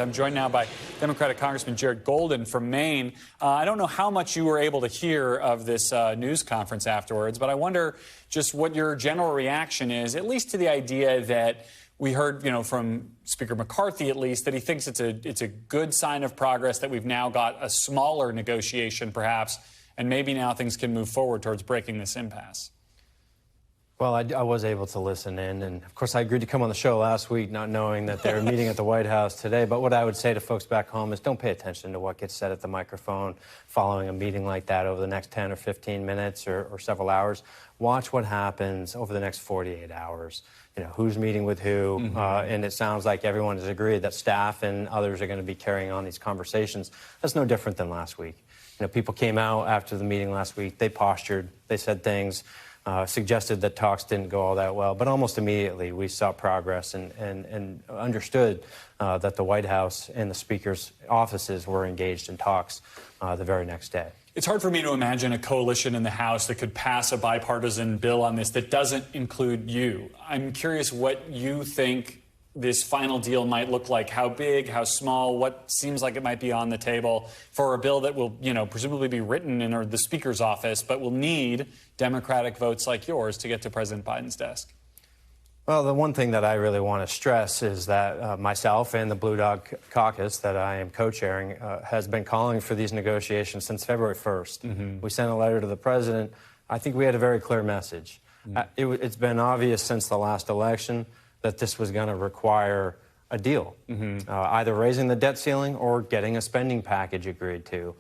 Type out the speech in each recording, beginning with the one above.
I'm joined now by Democratic Congressman Jared Golden from Maine. I don't know how much you were able to hear of this news conference afterwards, but I wonder just what your general reaction is, at least to the idea that we heard, from Speaker McCarthy at least, that he thinks it's a good sign of progress that we've now got a smaller negotiation, perhaps, and maybe now things can move forward towards breaking this impasse. Well, I was able to listen in, and of course I agreed to come on the show last week not knowing that they were meeting at the White House today. But what I would say to folks back home is don't pay attention to what gets said at the microphone following a meeting like that over the next 10 or 15 minutes or several hours. Watch what happens over the next 48 hours. Who's meeting with who, and it sounds like everyone has agreed that staff and others are going to be carrying on these conversations. That's no different than last week. People came out after the meeting last week, they postured, they said things, suggested that talks didn't go all that well, but almost immediately we saw progress and understood that the White House and the Speaker's offices were engaged in talks the very next day. It's hard for me to imagine a coalition in the House that could pass a bipartisan bill on this that doesn't include you. I'm curious what you think this final deal might look like. How big, how small, what seems like it might be on the table for a bill that will, presumably be written in the Speaker's office, but will need Democratic votes like yours to get to President Biden's desk. Well, the one thing that I really want to stress is that myself and the Blue Dog Caucus that I am co-chairing has been calling for these negotiations since February 1st. We sent a letter to the president. I think we had a very clear message. It's been obvious since the last election that this was going to require a deal, either raising the debt ceiling or getting a spending package agreed to.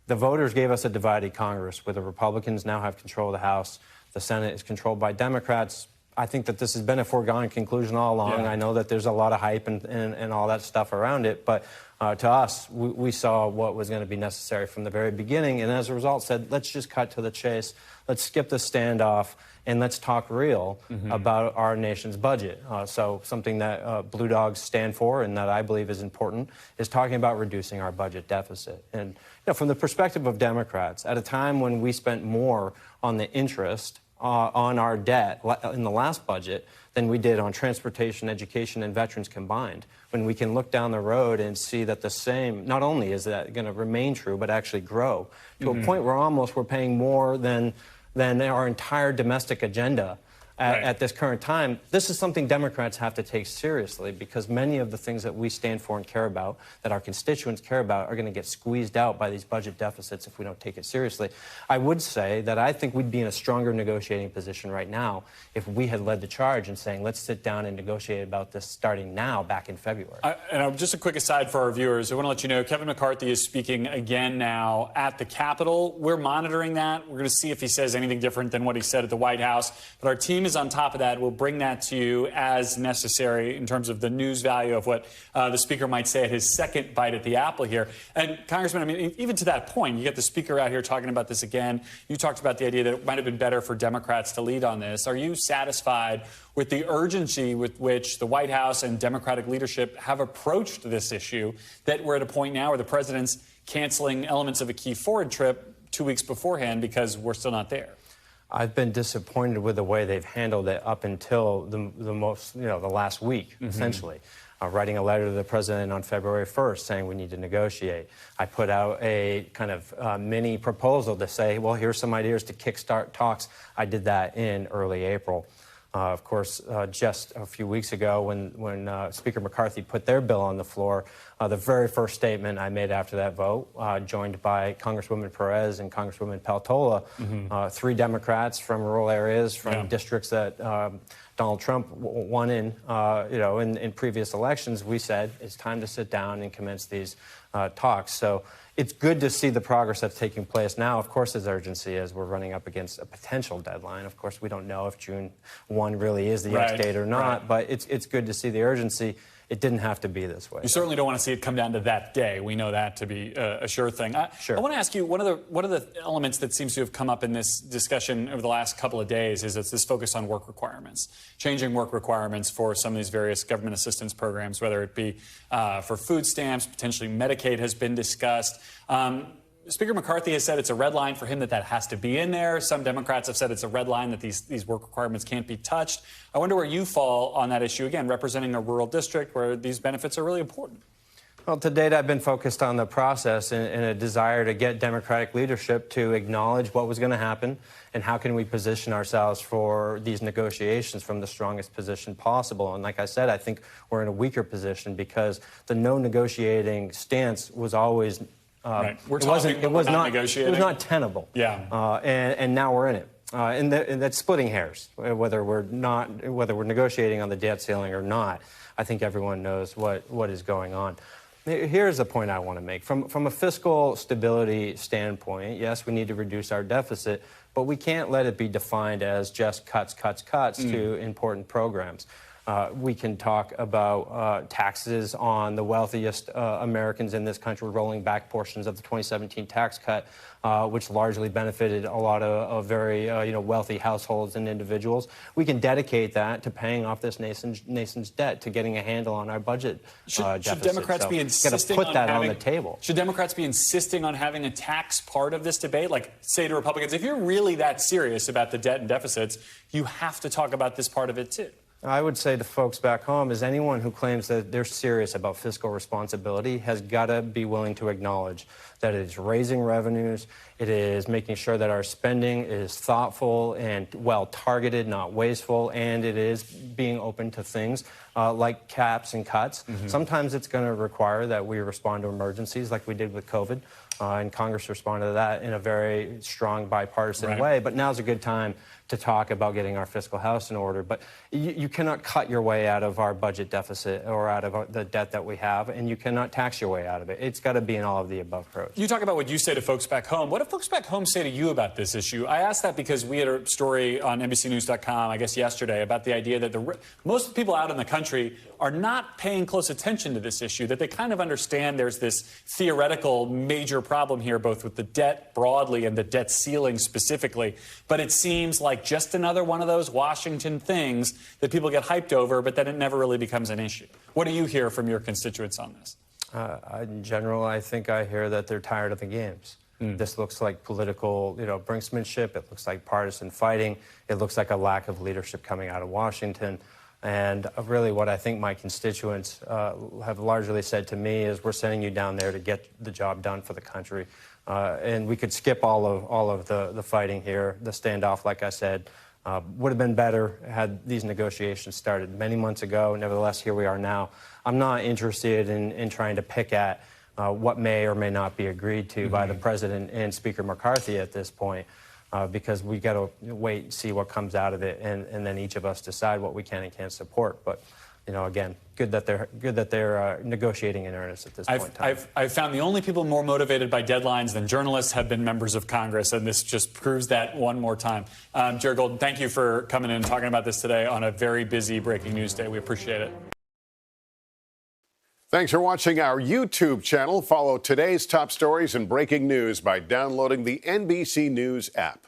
The voters gave us a divided Congress where the Republicans now have control of the House. The Senate is controlled by Democrats. I think that this has been a foregone conclusion all along. Yeah. I know that there's a lot of hype and all that stuff around it, but to us, we saw what was going to be necessary from the very beginning, and as a result said, let's just cut to the chase. Let's skip the standoff, and let's talk real about our nation's budget. So something that Blue Dogs stand for and that I believe is important is talking about reducing our budget deficit. And from the perspective of Democrats, at a time when we spent more on the interest on our debt in the last budget than we did on transportation, education, and veterans combined, when we can look down the road and see that the same, not only is that going to remain true, but actually grow to a point where almost we're paying more than our entire domestic agenda at this current time. This is something Democrats have to take seriously because many of the things that we stand for and care about, that our constituents care about, are going to get squeezed out by these budget deficits if we don't take it seriously. I would say that I think we'd be in a stronger negotiating position right now if we had led the charge in saying, let's sit down and negotiate about this starting now back in February. And just a quick aside for our viewers, I want to let you know Kevin McCarthy is speaking again now at the Capitol. We're monitoring that. We're going to see if he says anything different than what he said at the White House. But our team is on top of that. We'll bring that to you as necessary in terms of the news value of what the Speaker might say at his second bite at the apple here. And Congressman, even to that point, you get the Speaker out here talking about this again. You talked about the idea that it might have been better for Democrats to lead on this. Are you satisfied with the urgency with which the White House and Democratic leadership have approached this issue, that we're at a point now where the president's canceling elements of a key foreign trip 2 weeks beforehand because we're still not there? I've been disappointed with the way they've handled it up until the last week, essentially. Writing a letter to the president on February 1st saying we need to negotiate. I put out a kind of mini proposal to say, well, here's some ideas to kickstart talks. I did that in early April. Of course, just a few weeks ago when Speaker McCarthy put their bill on the floor, the very first statement I made after that vote, joined by Congresswoman Perez and Congresswoman Peltola, three Democrats from rural areas, from districts that Donald Trump won in previous elections, we said it's time to sit down and commence these talks. So it's good to see the progress that's taking place now. Of course, there's urgency as we're running up against a potential deadline. Of course, we don't know if June 1 really is the ex-date or not, but it's good to see the urgency. It didn't have to be this way. You certainly don't want to see it come down to that day. We know that to be a sure thing. Sure. I want to ask you, one of the elements that seems to have come up in this discussion over the last couple of days is it's this focus on work requirements, changing work requirements for some of these various government assistance programs, whether it be for food stamps, potentially Medicaid has been discussed. Speaker McCarthy has said it's a red line for him that has to be in there. Some Democrats have said it's a red line that these work requirements can't be touched. I wonder where you fall on that issue, again, representing a rural district where these benefits are really important. Well, to date, I've been focused on the process and a desire to get Democratic leadership to acknowledge what was going to happen and how can we position ourselves for these negotiations from the strongest position possible. And like I said, I think we're in a weaker position because the no negotiating stance was always right. it was not tenable. Yeah. And now we're in it. And that's splitting hairs, whether we're negotiating on the debt ceiling or not. I think everyone knows what is going on. Here's the point I want to make. From a fiscal stability standpoint, yes, we need to reduce our deficit, but we can't let it be defined as just cuts to important programs. We can talk about taxes on the wealthiest Americans in this country, rolling back portions of the 2017 tax cut, which largely benefited a lot of very wealthy households and individuals. We can dedicate that to paying off this nation's debt, to getting a handle on our budget deficit. Should Democrats be insisting put that on the table? Should Democrats be insisting on having a tax part of this debate? Like, say to Republicans, if you're really that serious about the debt and deficits, you have to talk about this part of it too. I would say to folks back home is anyone who claims that they're serious about fiscal responsibility has got to be willing to acknowledge that it is raising revenues, it is making sure that our spending is thoughtful and well-targeted, not wasteful, and it is being open to things like caps and cuts. Sometimes it's going to require that we respond to emergencies like we did with COVID, and Congress responded to that in a very strong bipartisan way. But now's a good time to talk about getting our fiscal house in order. But you cannot cut your way out of our budget deficit or out of the debt that we have, and you cannot tax your way out of it. It's got to be an all-of-the-above approach. You talk about what you say to folks back home. What do folks back home say to you about this issue? I asked that because we had a story on NBCNews.com, I guess yesterday, about the idea that most of the people out in the country are not paying close attention to this issue, that they kind of understand there's this theoretical major problem here, both with the debt broadly and the debt ceiling specifically. But it seems like just another one of those Washington things that people get hyped over, but then it never really becomes an issue. What do you hear from your constituents on this? In general, I think I hear that they're tired of the games. This looks like political, brinksmanship. It looks like partisan fighting. It looks like a lack of leadership coming out of Washington. And really what I think my constituents have largely said to me is we're sending you down there to get the job done for the country. And we could skip all of the fighting here. The standoff, like I said, would have been better had these negotiations started many months ago. Nevertheless, here we are now. I'm not interested in trying to pick at what may or may not be agreed to by the president and Speaker McCarthy at this point, because we got to wait and see what comes out of it, and then each of us decide what we can and can't support. But again, good that they're negotiating in earnest at this point in time. I've found the only people more motivated by deadlines than journalists have been members of Congress, and this just proves that one more time. Jared Golden, thank you for coming in and talking about this today on a very busy breaking news day. We appreciate it. Thanks for watching our YouTube channel. Follow today's top stories and breaking news by downloading the NBC News app.